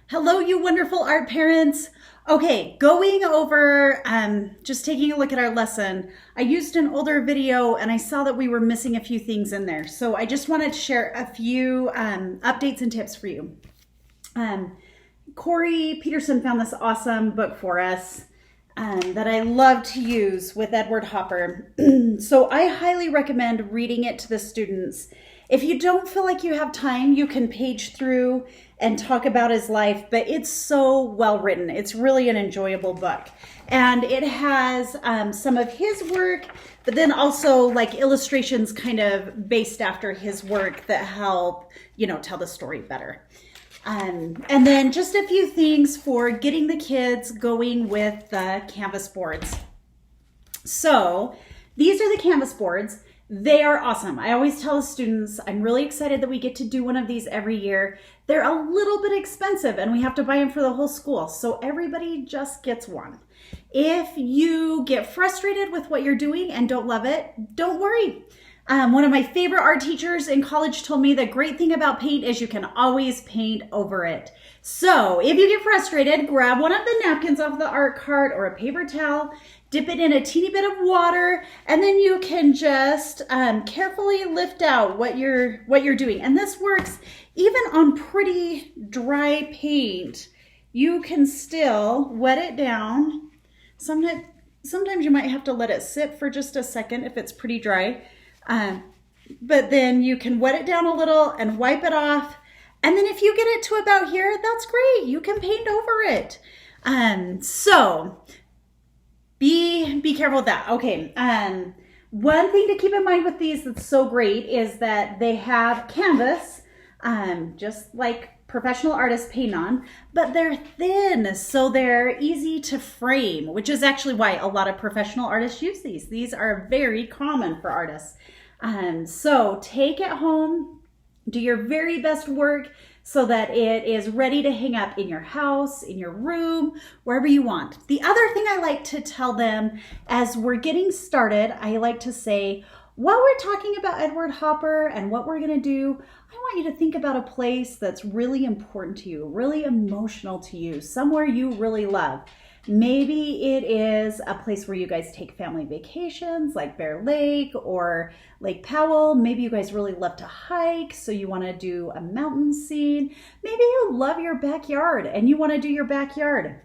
Hello, you wonderful art parents. Okay, going over, just taking a look at our lesson. I used an older video and I saw that we were missing a few things in there. So I just wanted to share a few updates and tips for you. Corey Peterson found this awesome book for us that I love to use with Edward Hopper. So I highly recommend reading it to the students. If you don't feel like you have time, you can page through and talk about his life, but it's so well written. It's really an enjoyable book. And it has some of his work, but then also like illustrations kind of based after his work that help, tell the story better. And then just a few things for getting the kids going with the Canvas boards. So these are the Canvas boards. They are awesome. I always tell the students, I'm really excited that we get to do one of these every year. They're a little bit expensive and we have to buy them for the whole school. So everybody just gets one. If you get frustrated with what you're doing and don't love it, don't worry. One of my favorite art teachers in college told me the great thing about paint is you can always paint over it. So if you get frustrated, grab one of the napkins off the art cart or a paper towel, dip it in a teeny bit of water, and then you can just carefully lift out what you're doing. And this works even on pretty dry paint. You can still wet it down. Sometimes you might have to let it sit for just a second if it's pretty dry. But then you can wet it down a little and wipe it off. And then if you get it to about here, that's great. You can paint over it. So be careful with that. Okay. One thing to keep in mind with these that's so great is that they have canvas, just like professional artists paint on, but they're thin, so they're easy to frame, which is actually why a lot of professional artists use these. These are very common for artists. So take it home, do your very best work so that it is ready to hang up in your house, in your room, wherever you want. The other thing I like to tell them as we're getting started, I like to say, while we're talking about Edward Hopper and what we're going to do, I want you to think about a place that's really important to you, really emotional to you, somewhere you really love. Maybe it is a place where you guys take family vacations like Bear Lake or Lake Powell. Maybe you guys really love to hike, so you want to do a mountain scene. Maybe you love your backyard and you want to do your backyard.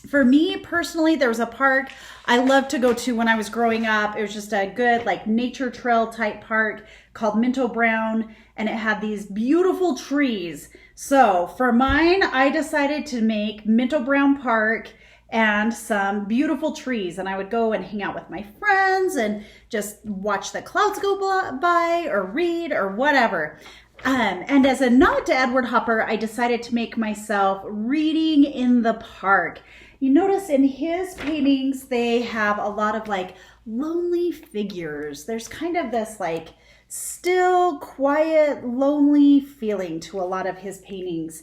For me personally, there was a park I loved to go to when I was growing up. It was just a good like nature trail type park called Minto Brown, and it had these beautiful trees. So for mine, I decided to make Minto Brown Park and some beautiful trees, and I would go and hang out with my friends and just watch the clouds go by or read or whatever. And as a nod to Edward Hopper, I decided to make myself reading in the park. You notice in his paintings, they have a lot of like lonely figures. There's kind of this like still, quiet, lonely feeling to a lot of his paintings.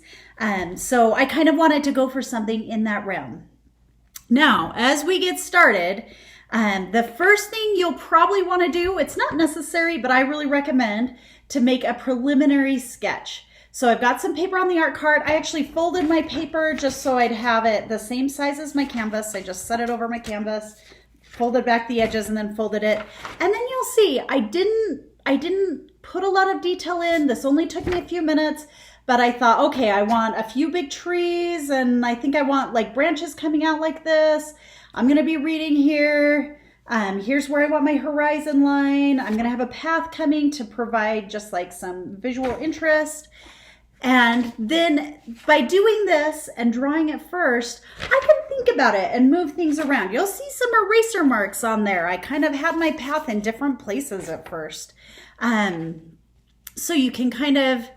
So I kind of wanted to go for something in that realm. Now, as we get started, the first thing you'll probably want to do, it's not necessary, but I really recommend to make a preliminary sketch. So I've got some paper on the art cart. I actually folded my paper just so I'd have it the same size as my canvas. I just set it over my canvas, folded back the edges, and then folded it. And then you'll see I didn't put a lot of detail in. This only took me a few minutes, but I thought, okay, I want a few big trees, and I think I want like branches coming out like this. I'm gonna be reading here. Here's where I want my horizon line. I'm gonna have a path coming to provide just like some visual interest. And then by doing this and drawing it first, I can think about it and move things around. You'll see some eraser marks on there. I kind of had my path in different places at first. So you can kind of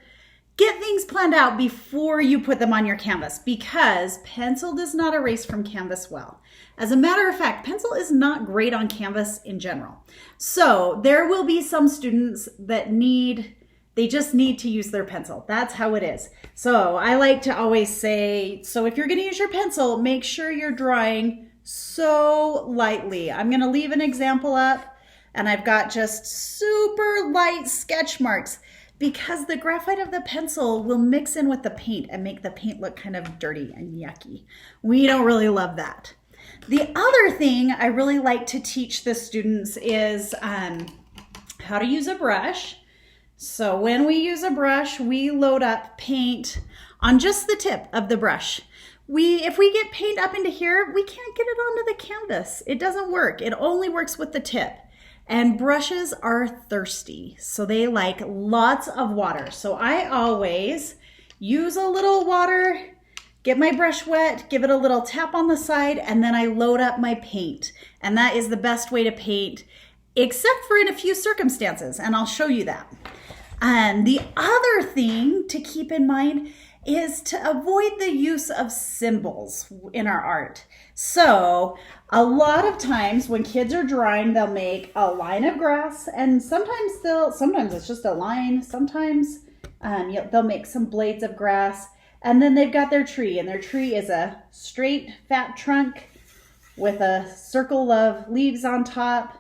get things planned out before you put them on your canvas, because pencil does not erase from canvas well. As a matter of fact, pencil is not great on canvas in general. So there will be some students that they just need to use their pencil. That's how it is. So I like to always say, so if you're gonna use your pencil, make sure you're drawing so lightly. I'm gonna leave an example up, and I've got just super light sketch marks. because the graphite of the pencil will mix in with the paint and make the paint look kind of dirty and yucky. We don't really love that. The other thing I really like to teach the students is how to use a brush. So when we use a brush, we load up paint on just the tip of the brush. If we get paint up into here, we can't get it onto the canvas. It doesn't work. It only works with the tip. And brushes are thirsty, so they like lots of water. So I always use a little water, get my brush wet, give it a little tap on the side, and then I load up my paint. And that is the best way to paint, except for in a few circumstances, and I'll show you that. And the other thing to keep in mind is to avoid the use of symbols in our art. So a lot of times when kids are drawing, they'll make a line of grass, and sometimes it's just a line. Sometimes they'll make some blades of grass, and then they've got their tree, and their tree is a straight fat trunk with a circle of leaves on top.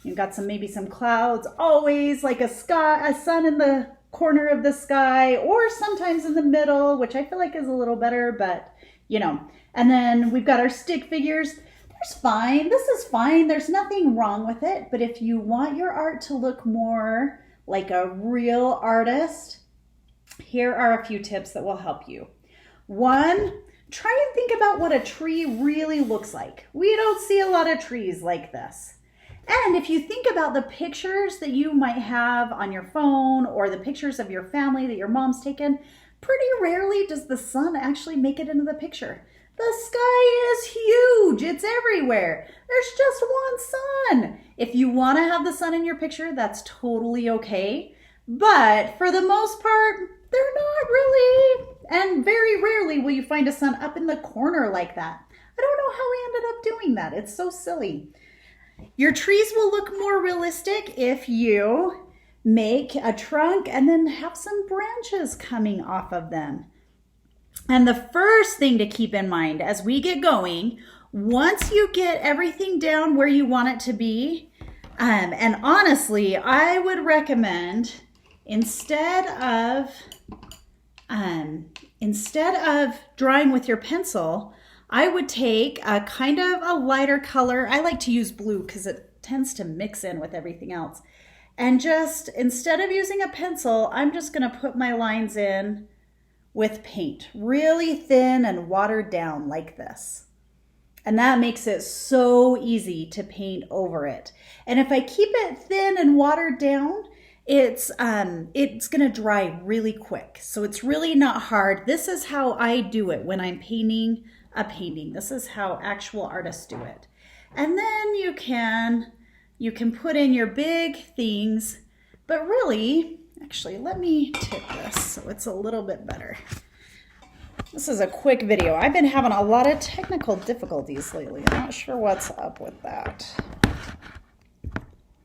You've got maybe some clouds, always like a sun in the corner of the sky, or sometimes in the middle, which I feel like is a little better, but you know. And then we've got our stick figures. This is fine. There's nothing wrong with it. But if you want your art to look more like a real artist, here are a few tips that will help you. One, try and think about what a tree really looks like. We don't see a lot of trees like this. And if you think about the pictures that you might have on your phone or the pictures of your family that your mom's taken, pretty rarely does the sun actually make it into the picture. The sky is huge. It's everywhere. There's just one sun. If you want to have the sun in your picture, that's totally okay. But for the most part, they're not really. And very rarely will you find a sun up in the corner like that. I don't know how we ended up doing that. It's so silly. Your trees will look more realistic if you make a trunk and then have some branches coming off of them. And the first thing to keep in mind as we get going, once you get everything down where you want it to be, and honestly, I would recommend instead of drawing with your pencil, I would take a kind of a lighter color. I like to use blue because it tends to mix in with everything else. And just instead of using a pencil, I'm just going to put my lines in with paint, really thin and watered down like this. And that makes it so easy to paint over it. And if I keep it thin and watered down, it's going to dry really quick. So it's really not hard. This is how I do it when I'm painting a painting. This is how actual artists do it. And then you can put in your big things, but really, actually, let me tip this so it's a little bit better. This is a quick video. I've been having a lot of technical difficulties lately. I'm not sure what's up with that.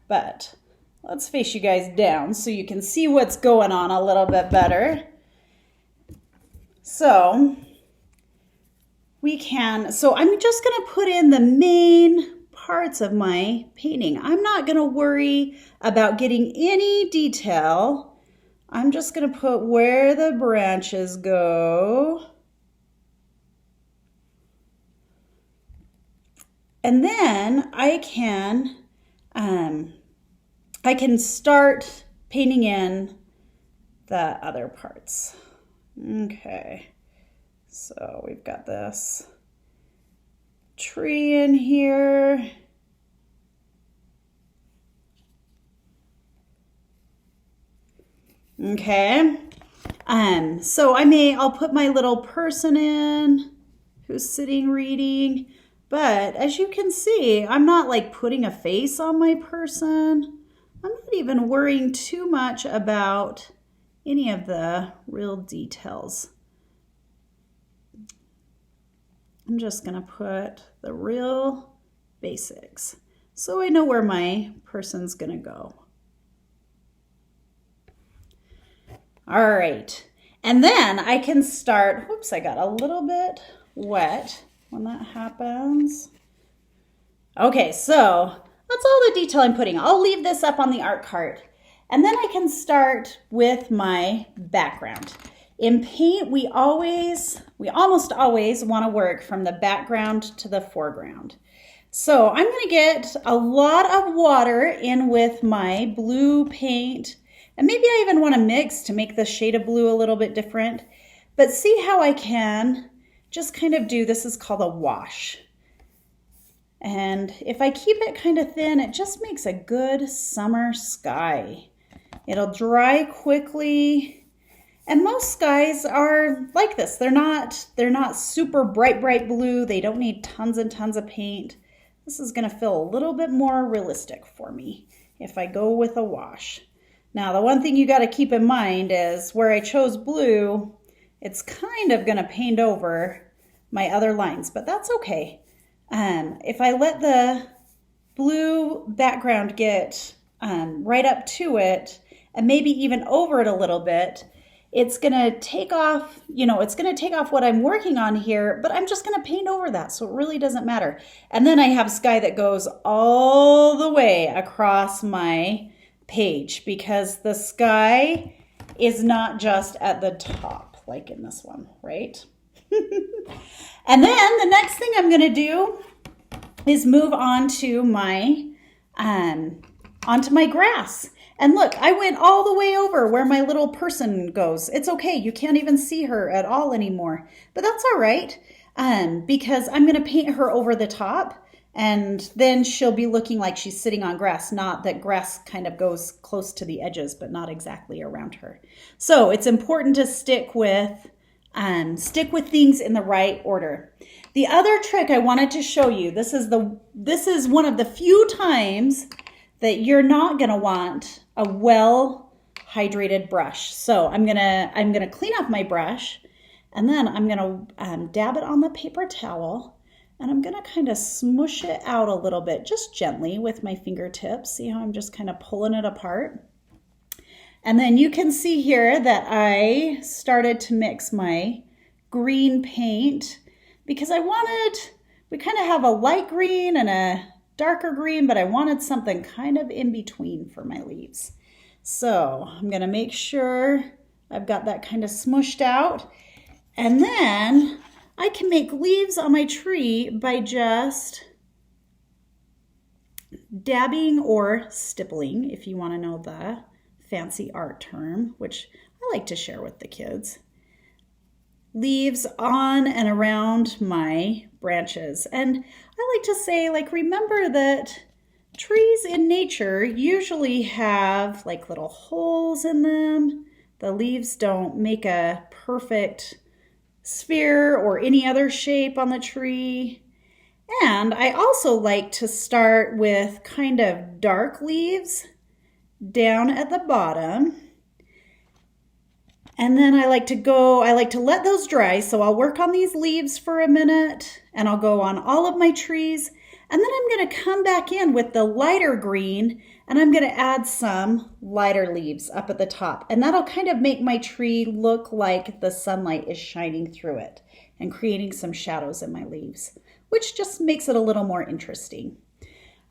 But let's face you guys down so you can see what's going on a little bit better. So I'm just going to put in the main parts of my painting. I'm not going to worry about getting any detail. I'm just going to put where the branches go. And then I can start painting in the other parts. Okay. So we've got this tree in here. Okay. So I'll put my little person in who's sitting reading, but as you can see, I'm not like putting a face on my person. I'm not even worrying too much about any of the real details. I'm just going to put the real basics so I know where my person's going to go. All right. And then I can start, whoops, I got a little bit wet when that happens. Okay, so that's all the detail I'm putting. I'll leave this up on the art cart. And then I can start with my background. In paint, we almost always want to work from the background to the foreground. So I'm going to get a lot of water in with my blue paint. And maybe I even want to mix to make the shade of blue a little bit different. But see how I can just kind of do, this is called a wash. And if I keep it kind of thin, it just makes a good summer sky. It'll dry quickly. And most skies are like this. They're not super bright blue. They don't need tons and tons of paint. This is going to feel a little bit more realistic for me if I go with a wash. Now, the one thing you got to keep in mind is where I chose blue, it's kind of going to paint over my other lines, but that's okay. If I let the blue background get right up to it and maybe even over it a little bit, it's going to take off, it's going to take off what I'm working on here, but I'm just going to paint over that, so it really doesn't matter. And then I have sky that goes all the way across my page because the sky is not just at the top like in this one, right? And then the next thing I'm going to do is move on to my onto my grass. And look, I went all the way over where my little person goes. It's okay. You can't even see her at all anymore. But that's all right because I'm going to paint her over the top. And then she'll be looking like she's sitting on grass, not that grass kind of goes close to the edges, but not exactly around her. So it's important to stick with things in the right order. The other trick I wanted to show you, this is one of the few times that you're not going to want a well hydrated brush. So I'm gonna clean up my brush, and then I'm gonna dab it on the paper towel, and I'm gonna kind of smush it out a little bit, just gently with my fingertips. See how I'm just kind of pulling it apart? And then you can see here that I started to mix my green paint because we kind of have a light green and a darker green, but I wanted something kind of in between for my leaves. So I'm going to make sure I've got that kind of smushed out. And then I can make leaves on my tree by just dabbing or stippling, if you want to know the fancy art term, which I like to share with the kids. Leaves on and around my branches. And I like to say, remember that trees in nature usually have little holes in them. The leaves don't make a perfect sphere or any other shape on the tree. And I also like to start with kind of dark leaves down at the bottom. And then I like to let those dry. So I'll work on these leaves for a minute and I'll go on all of my trees. And then I'm going to come back in with the lighter green and I'm going to add some lighter leaves up at the top. And that'll kind of make my tree look like the sunlight is shining through it and creating some shadows in my leaves, which just makes it a little more interesting.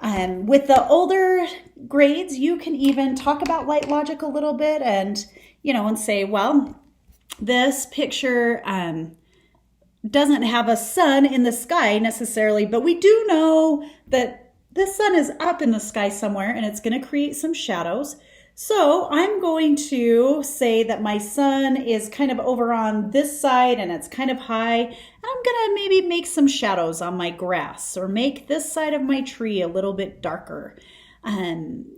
With the older grades, you can even talk about light logic a little bit and say, well, this picture doesn't have a sun in the sky necessarily, but we do know that the sun is up in the sky somewhere and it's going to create some shadows. So I'm going to say that my sun is kind of over on this side and it's kind of high. And I'm going to maybe make some shadows on my grass or make this side of my tree a little bit darker.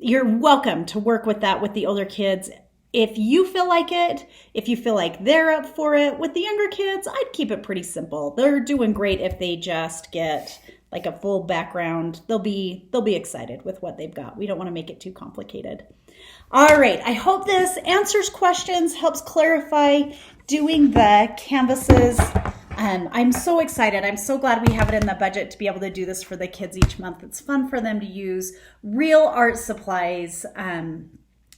You're welcome to work with that with the older kids. If you feel like it, if you feel like they're up for it. With the younger kids, I'd keep it pretty simple. They're doing great if they just get a full background. They'll be excited with what they've got. We don't want to make it too complicated. All right, I hope this answers questions, helps clarify doing the canvases. I'm so excited. I'm so glad we have it in the budget to be able to do this for the kids each month. It's fun for them to use real art supplies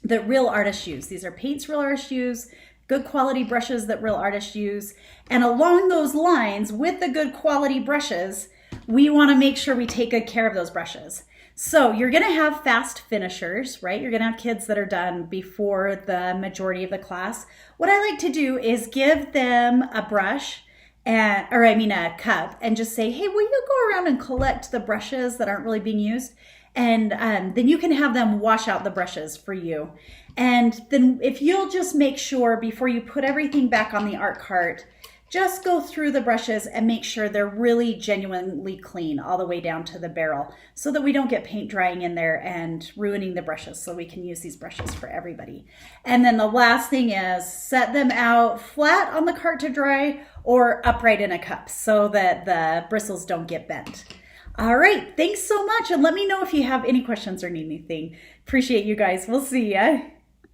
that real artists use. These are paints real artists use, good quality brushes that real artists use. And along those lines, with the good quality brushes, we want to make sure we take good care of those brushes. So you're going to have fast finishers, right? You're going to have kids that are done before the majority of the class. What I like to do is give them a brush a cup, and just say, hey, will you go around and collect the brushes that aren't really being used? And then you can have them wash out the brushes for you. And then if you'll just make sure before you put everything back on the art cart, just go through the brushes and make sure they're really genuinely clean all the way down to the barrel, so that we don't get paint drying in there and ruining the brushes, so we can use these brushes for everybody. And then the last thing is set them out flat on the cart to dry or upright in a cup so that the bristles don't get bent. All right, thanks so much. And let me know if you have any questions or need anything. Appreciate you guys. We'll see ya.